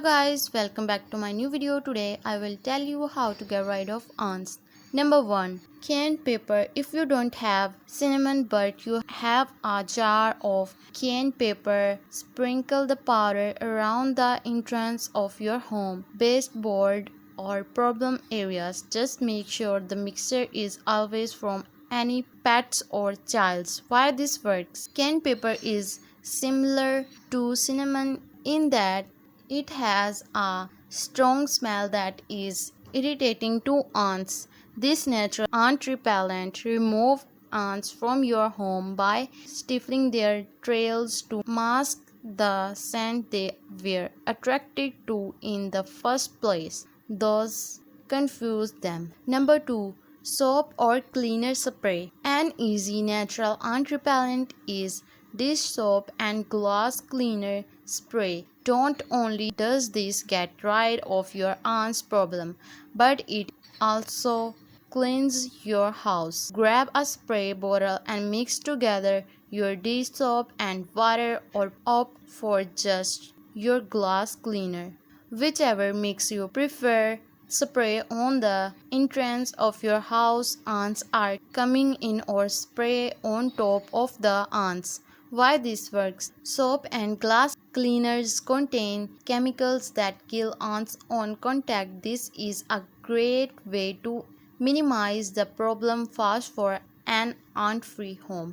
Hello guys, welcome back to my new video. Today I will tell you how to get rid of ants. Number 1. Canned paper. If you don't have cinnamon but you have a jar of canned paper, sprinkle the powder around the entrance of your home, baseboard or problem areas. Just make sure the mixture is always from any pets or childs. Why this works? Canned paper is similar to cinnamon in that it has a strong smell that is irritating to ants. This natural ant repellent removes ants from your home by stifling their trails to mask the scent they were attracted to in the first place. Thus, confuse them. Number 2. Soap or cleaner spray. An easy natural ant repellent is dish soap and glass cleaner spray. Not only does this get rid of your aunt's problem, but it also cleans your house. Grab a spray bottle and mix together your dish soap and water or opt for just your glass cleaner. Whichever mix you prefer, spray on the entrance of your house ants are coming in or spray on top of the ants. Why this works? Soap and glass cleaners contain chemicals that kill ants on contact. This is a great way to minimize the problem fast for an ant-free home.